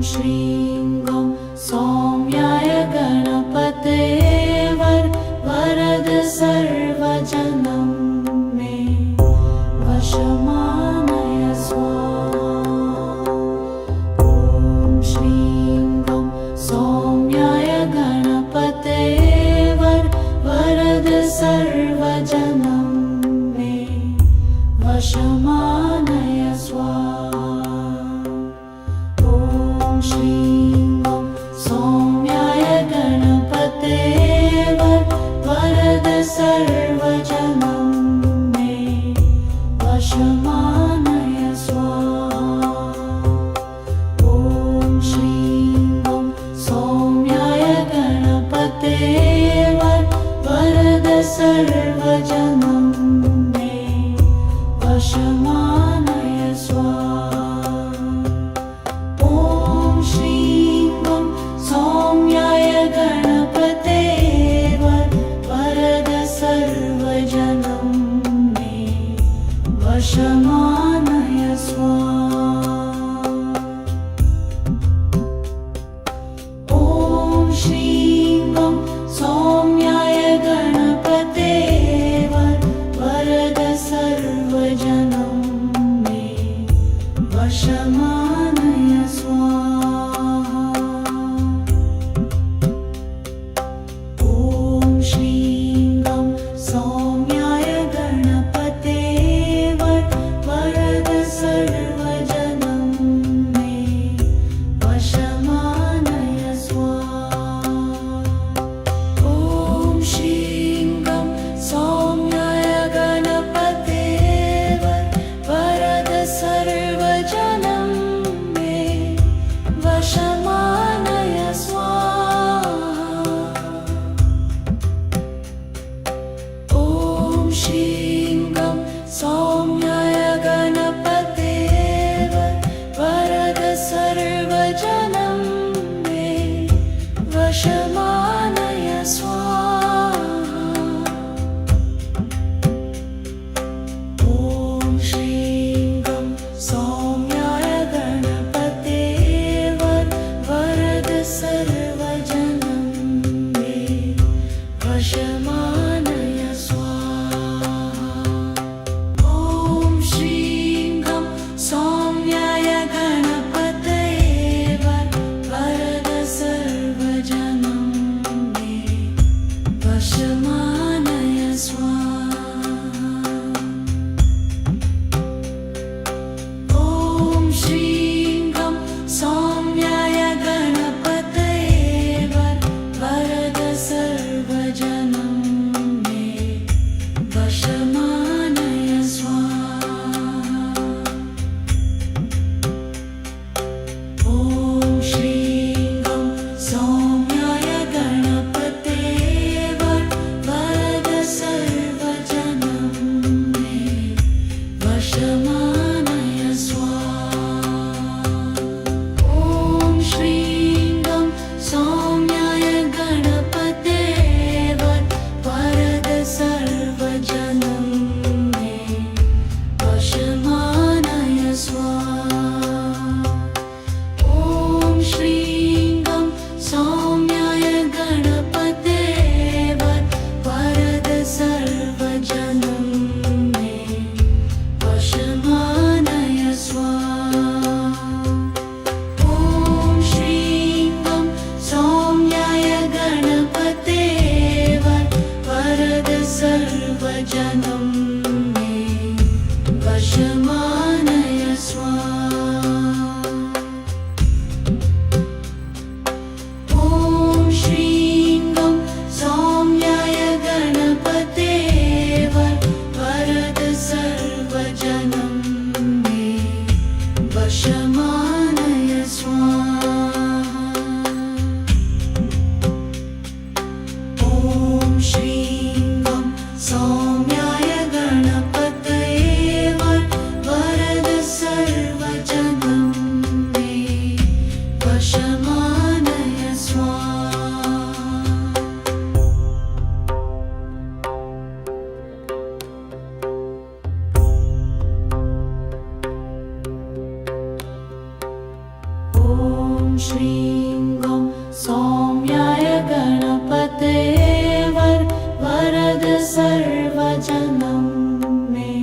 श्रीं गं सौम्याय गणपते वरद सर्वजनं मे वशमानय स्वाहा। ॐ श्रीं गं सौम्याय गणपते वरद सर्वजनं मे वशमानय स्वाहा। ॐ श्रीं गं सौम्याय गणपते वरद सर्वजनं मे वशमानय स्वाहा। ॐ श्रीं गं सौम्याय गणपते वरद सर्वजनं मे वशमानय स्वाहा। ॐ श्रीं गं सौम्याय गणपते वरद सर्वजनं मे वशमानय स्वाहा। ॐ श्रीं गं सौम्याय गणपते वरद सर्वजनं श्रीं गं सौम्याय गणपते वरद सर्वजनं मे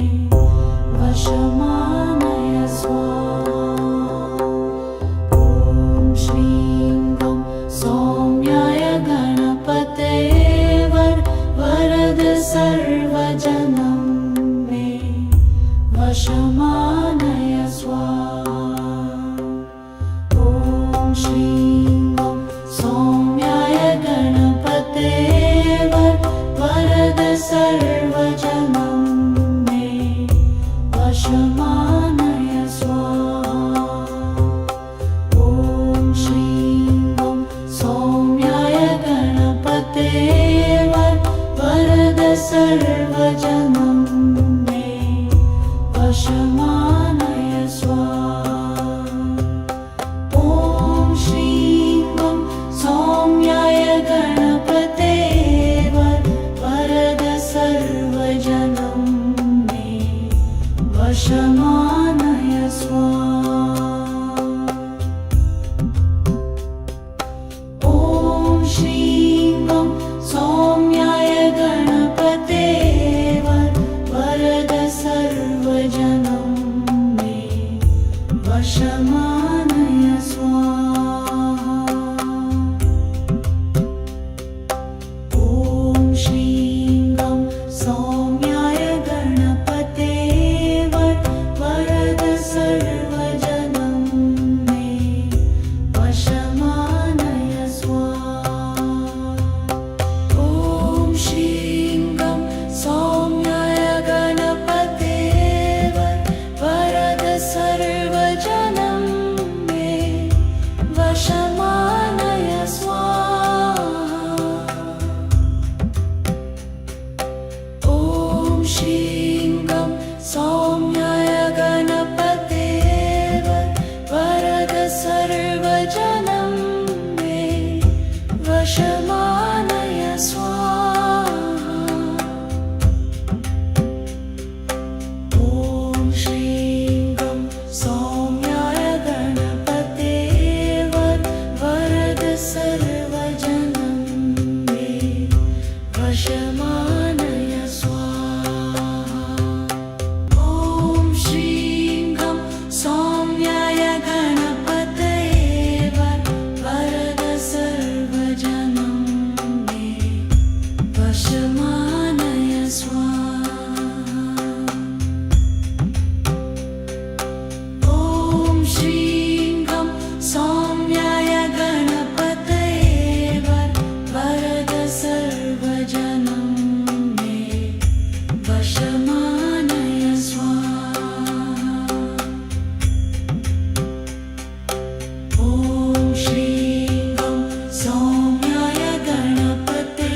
वशमानय स्वाहा। ॐ श्रीं गं सौम्याय गणपते वरद सर्वजनं मे वशमानय स्वाहा। ॐ श्रीं गं सौम्याय गणपते वरद सर्वजनं मे वशमानय स्वाहा। ॐ श्रीं गं सौम्याय गणपते वरद सर्वजनं मे वशमानय स्वाहा। ॐ श्रीं गं सौम्याय गणपते वरद सर्वजनं मे वशमानय स्वाहा। ॐ श्रीं गं सौम्याय गणपते वरद सर्वजनं मे वशमानय स्वाहा। ॐ श्रीं गं सौम्याय गणपते वरद सर्वजनं मे वशमानय स्वाहा। ॐ श्रीं गं सौम्याय गणपते वरद सर्वजनं मे वशमानय स्वाहा। ॐ श्रीं गं सौम्याय गणपते वरद सर्वजनं मे वशमानय स्वाहा। ॐ श्रीं गं सौम्याय गणपते वरद सर्वजनं मे वशमानय स्वाहा। ॐ श्रीं गं सौम्याय गणपते वरद सर्वजनं मे वशमानय स्वाहा। ॐ श्रीं गं सौम्याय गणपते वरद सर्वजनं मे वशमानय स्वाहा। ॐ श्रीं गं सौम्याय गणपते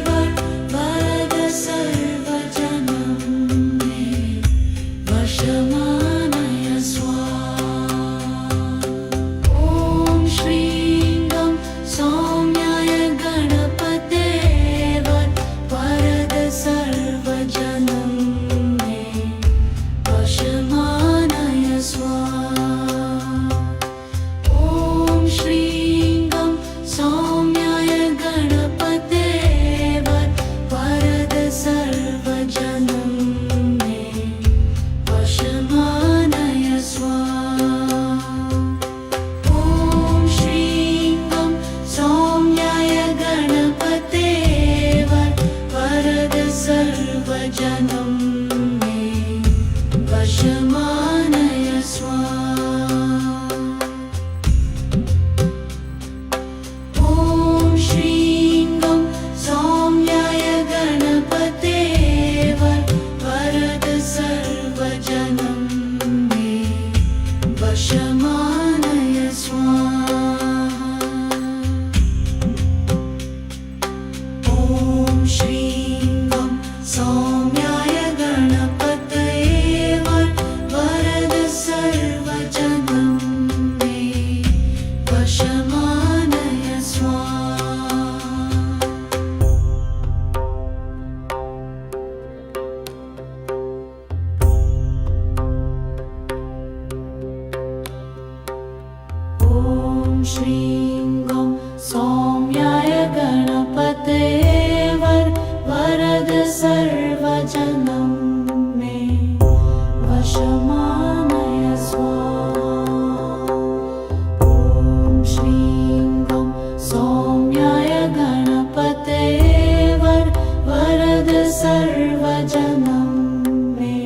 वरद सर्वजनं मे वशमानय स्वाहा। ॐ श्रीं गं सौम्याय गणपते वरद सर्वजनं मे वशमानय स्वाहा। ॐ श्रीं गं सौम्याय गणपते वरद सर्वजनं मे वशमानय स्वाहा। ॐ श्रीं गं सौम्याय गणपते वरद सर्वजनं मे वशमानय स्वाहा। ॐ श्रीं गं सौम्याय गणपते वरद सर्वजनं मे वशमानय स्वाहा। ॐ श्रीं गं सौम्याय गणपते श्रीं गं सौम्याय गणपते वरद सर्वजनं मे वशमानय स्वाहा। ॐ श्रीं गं सौम्याय गणपते वरद सर्वजनं मे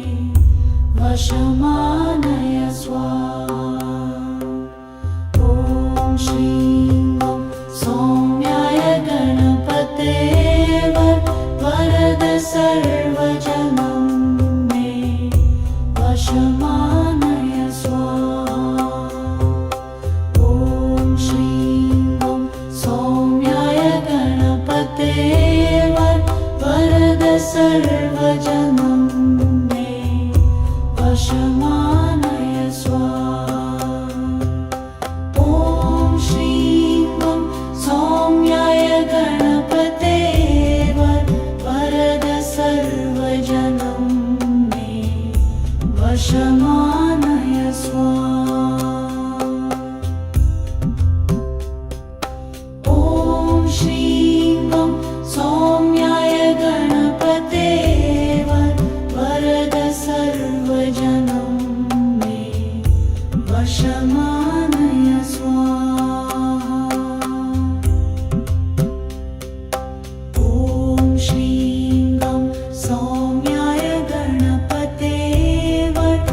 वशमानय स्वाहा। ॐ श्रीं गं सौम्याय गणपते वरद सर्वजनं मे वशमानय स्वाहा। ॐ श्रीं गं सौम्याय गणपते वरद सर्वजनं मे वशमानय स्वाहा। ॐ श्रीं गं सौम्याय गणपते वरद सर्वजनं मे वशमानय स्वाहा। ॐ श्रीं गं सौम्याय गणपते वरद सर्वजनं मे वशमानय स्वाहा। ॐ श्रीं गं सौम्याय गणपते वरद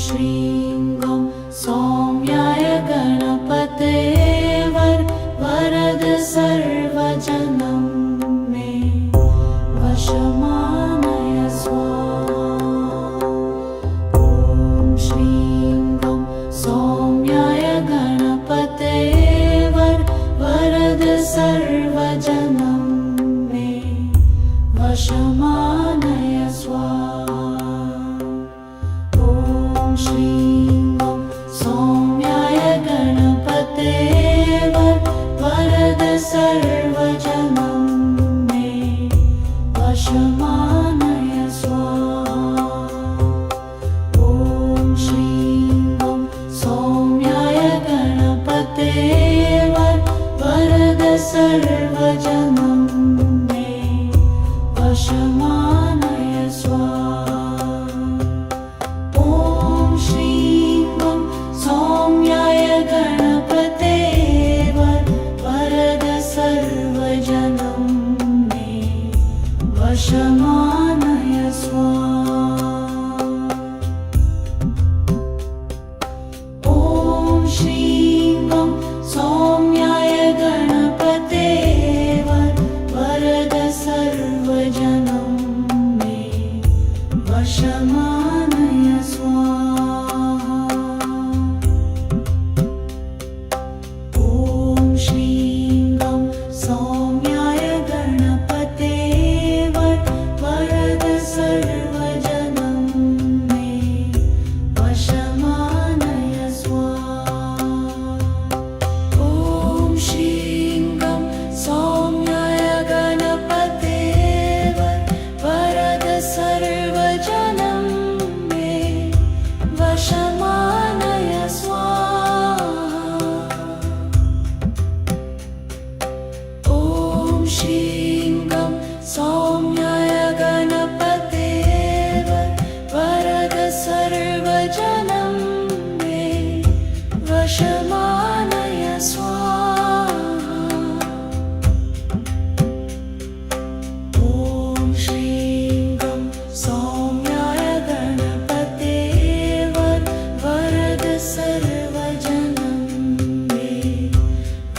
श्रीं गं सौम्याय गणपते वरद सर्वजनं मे वशमानय स्वाहा। ॐ श्रीं गं सौम्याय गणपते वरद सर्वजनं मे वशमानय स्वाहा। ॐ श्रीं गं सौम्याय गणपते वरद सर्वजनं मे वशमानय स्वाहा। ॐ श्रीं गं सौम्याय गणपते वरद सर्वजनं मे वशमानय स्वाहा। ॐ श्रीं गं सौम्याय गणपते वरद सर्वजनं मे वशमानय स्वाहा। ॐ श्रीं गं सौम्याय गणपते वरद सर्वजनं मे वशमानय स्वाहा। ॐ श्रीं गं सौम्याय गणपते वरद सर्वजनं मे वशमानय स्वाहा। ॐ श्रीं गं सौम्याय गणपते वरद सर्वजनं मे वशमानय स्वाहा। ॐ श्रीं गं सौम्याय गणपते वरद सर्वजनं मे वशमानय स्वाहा। ॐ श्रीं गं सौम्याय गणपते वरद सर्वजनं मे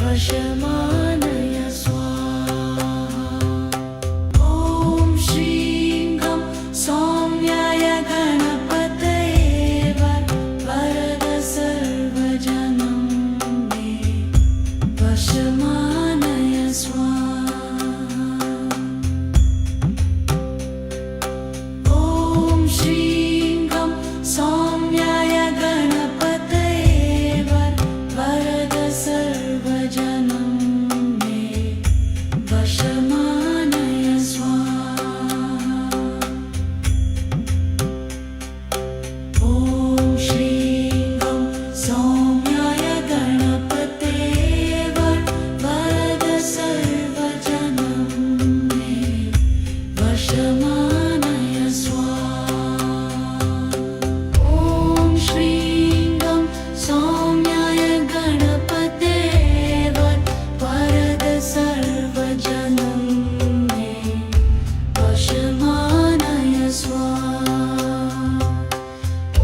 वशमानय स्वाहा। ॐ श्रीं गं सौम्याय गणपते वरद सर्वजनं मे वशमानय स्वाहा। ॐ श्रीं गं सौम्याय गणपते वरद सर्वजनं मे वशमानय स्वाहा। ॐ श्रीं गं सौम्याय गणपते वरद सर्वजनं मे वशमानय स्वाहा। ॐ श्रीं गं सौम्याय गणपते वरद सर्वजनं मे वशमानय स्वाहा।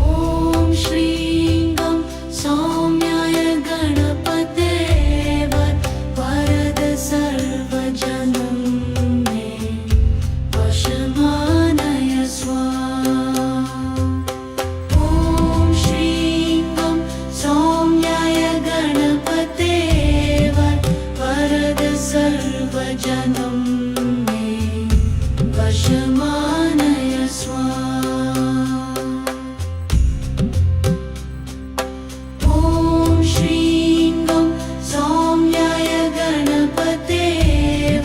ॐ श्रीं गं सौम्याय गणपते वरद सर्वजनं मे वशमानय स्वाहा। ॐ श्रीं गं सौम्याय गणपते वरद सर्वजनं मे वशमानय स्वाहा। ॐ श्रीं गं सौम्याय गणपते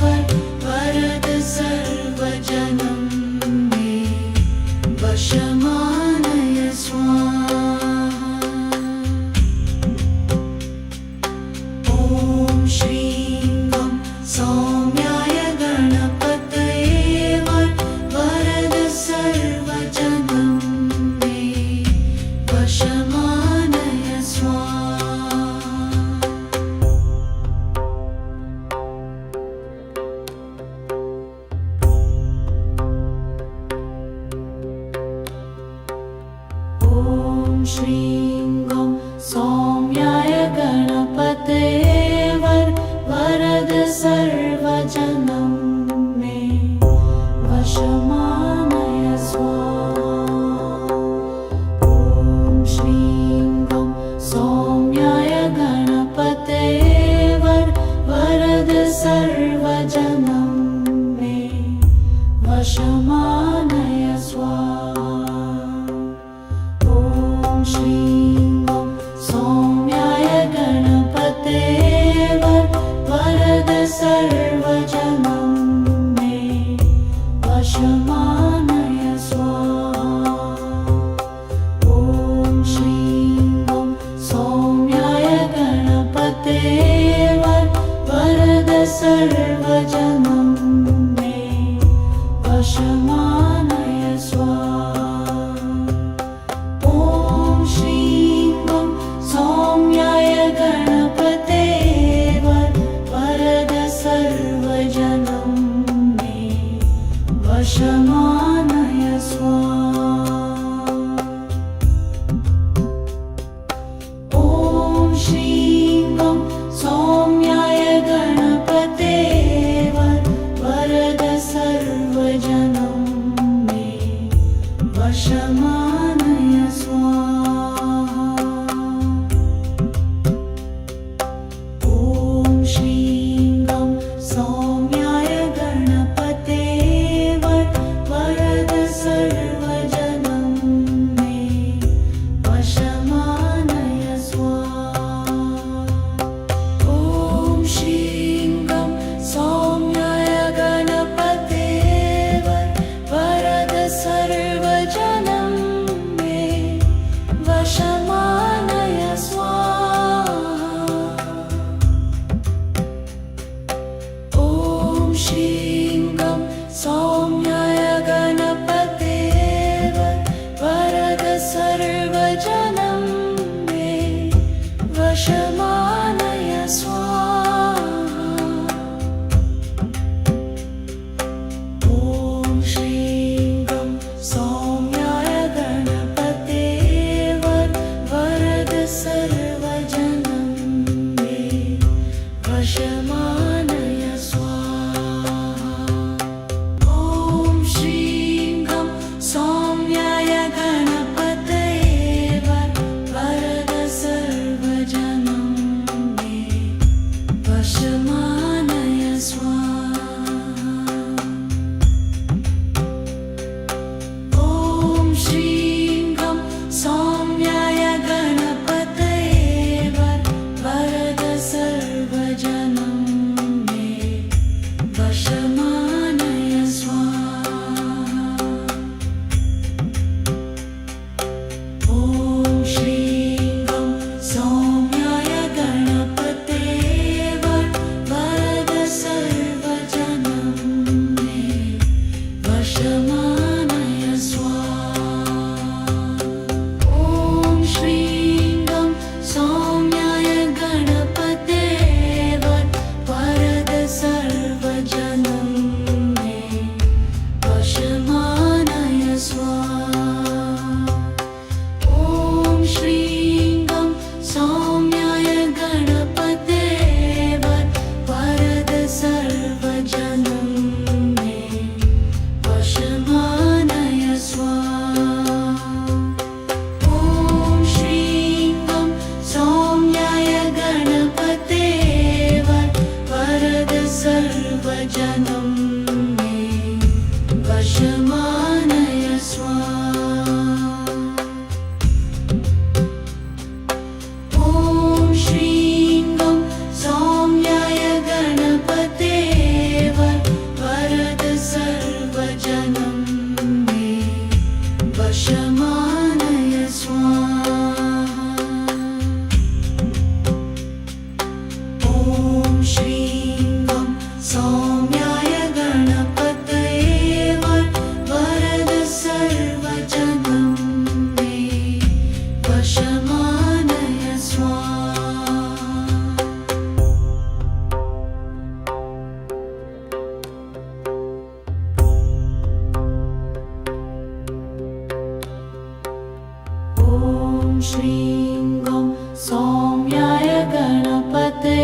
वरद सर्वजनं मे वशमानय स्वाहा। ॐ श्रीं गं सौम्याय गणपते वरद सर्वजनं मे वशमानय स्वाहा। ॐ श्रीं गं सौम्याय गणपते वरद सर्वजनं मे वशमानय स्वाहा। ॐ श्रीं गं सौम्याय गणपते वरद सर्वजनं मे वशमानय स्वाहा। ॐ श्रीं गं सौम्याय गणपते वरद सर्वजनं मे वशमानय स्वाहा। ॐ श्रीं गं सौम्याय गणपते वरद सर्वजनं मे वशमानय स्वाहा। ॐ श्रीं गं सौम्याय गणपते वरद सर्वजनं मे वशमानय स्वाहा। ॐ श्रीं गं सौम्याय गणपते वरद सर्वजनं मे वशमानय स्वाहा। ॐ श्रीं गं सौम्याय गणपते वरद सर्वजनं मे वशमानय स्वाहा। ॐ श्रीं गं सौम्याय गणपते श्रीं गं सौम्याय गणपते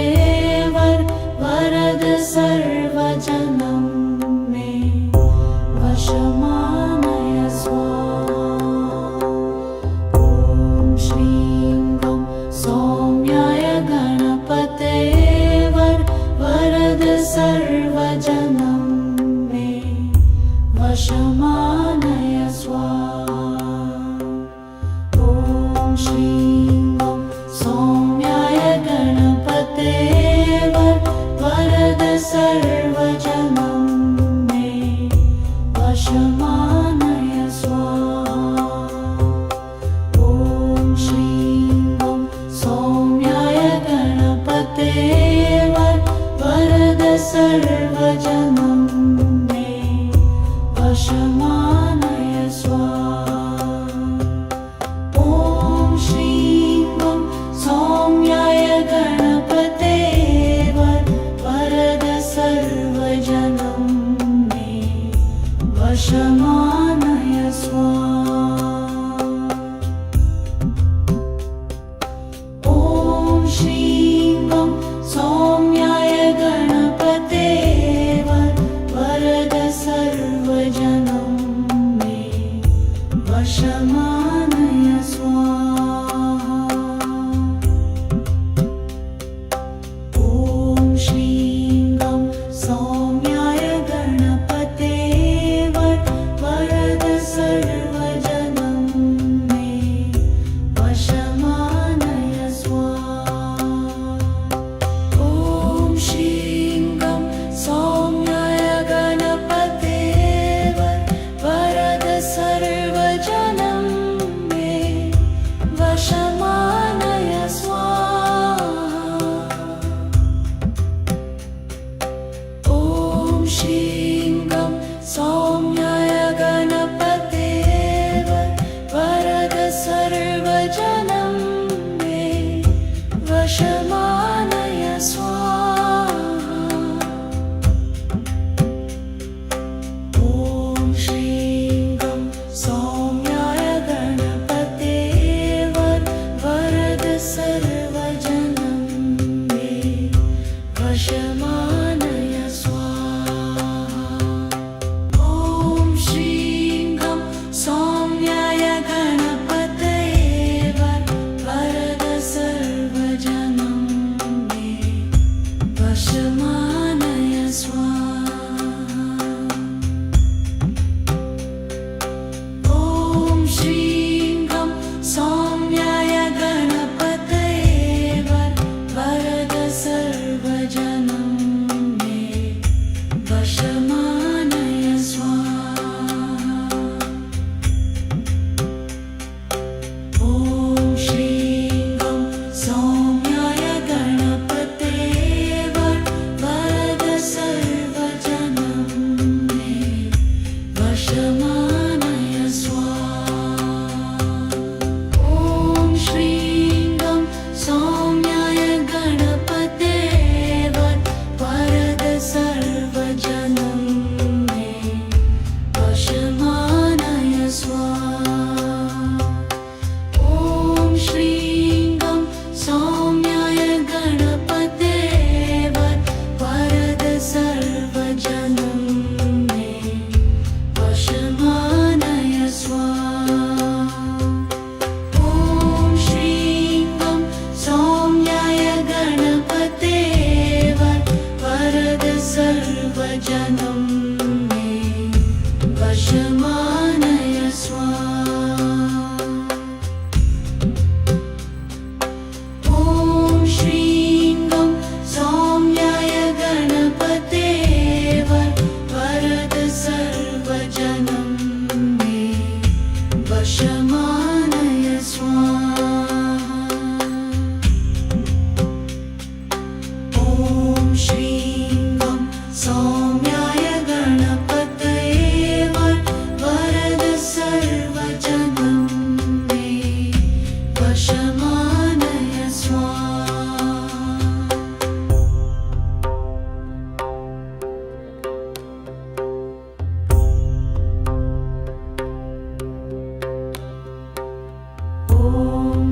वरद सर्वजनं मे वशमानय स्वाहा। ॐ श्रीं गं सौम्याय गणपते वरद सर्वजनं मे वशमानय स्वाहा। ॐ श्रीं गं सौम्याय गणपते वरद सर्वजनं मे वशमानय स्वाहा। ॐ श्रीं गं सौम्याय गणपते वरद सर्वजनं मे वशमानय स्वाहा। ॐ श्रीं गं सौम्याय गणपते वरद सर्वजनं मे वशमानय स्वाहा। ॐ श्रीं गं सौम्याय गणपते वरद सर्वजनं मे वशमानय स्वाहा। ॐ श्रीं गं सौम्याय गणपते वरद सर्वजनं मे वशमानय स्वाहा। ॐ श्रीं गं सौम्याय गणपते वरद सर्वजनं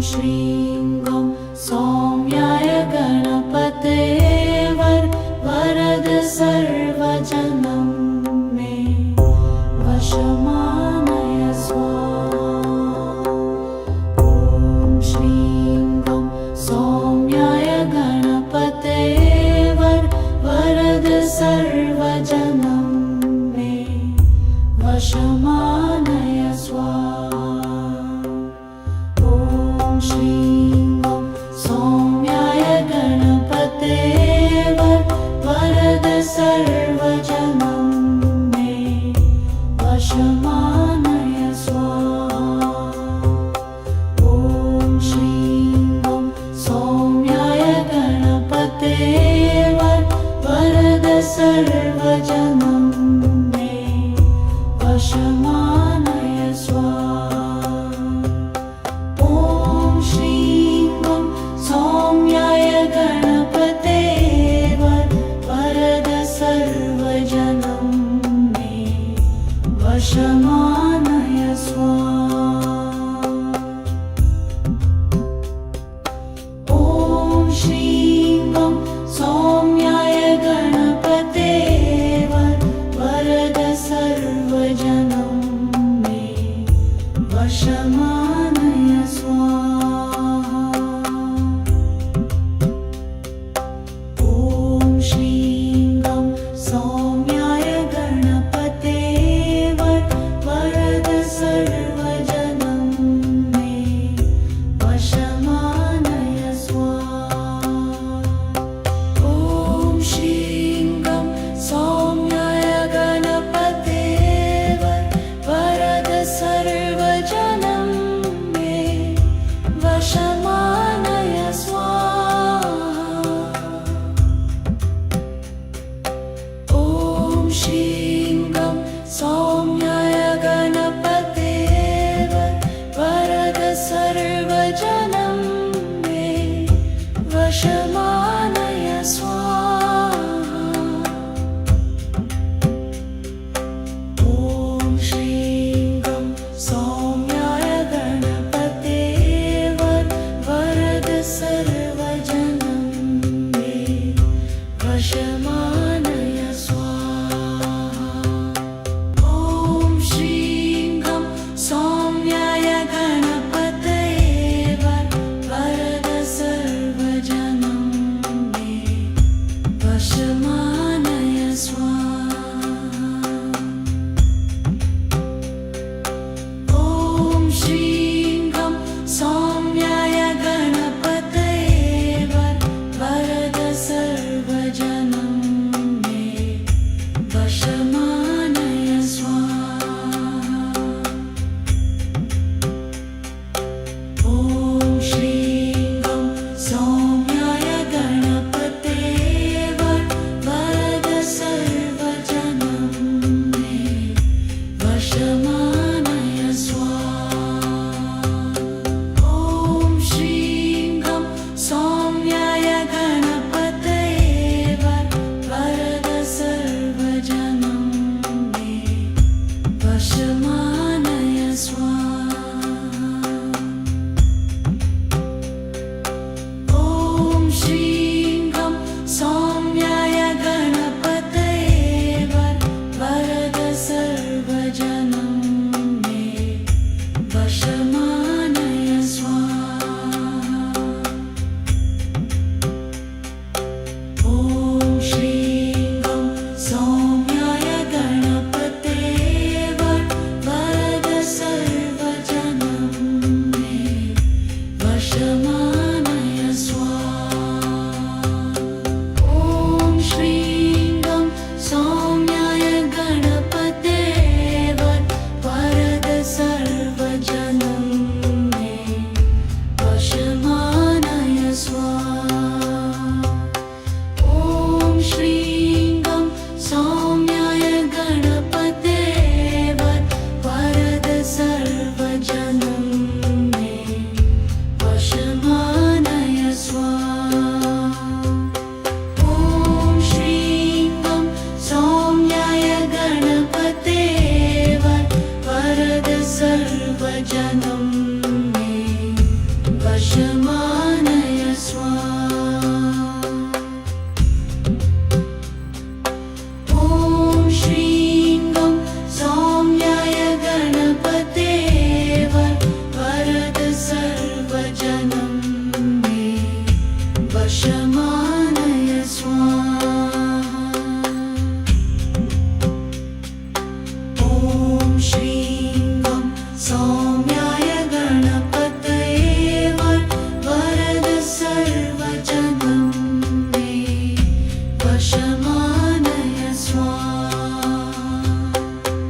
श्रीं गं सौम्याय गणपते वरद सर्वजनं मे वशमानय स्वाहा। ॐ श्रीं गं सौम्याय गणपते वरद सर्वजनं मे वशमानय स्वाहा। ॐ श्रीं गं सौम्याय गणपते वरद सर्वजनं मे वशमानय स्वाहा। ॐ श्रीं गं सौम्याय गणपते वरद सर्वजनं मे वशमानय स्वाहा। ॐ श्रीं गं सौम्याय गणपते वरद सर्वजनं मे वशमानय स्वाहा। ॐ श्रीं गं सौम्याय गणपते वरद सर्वजनं मे वशमानय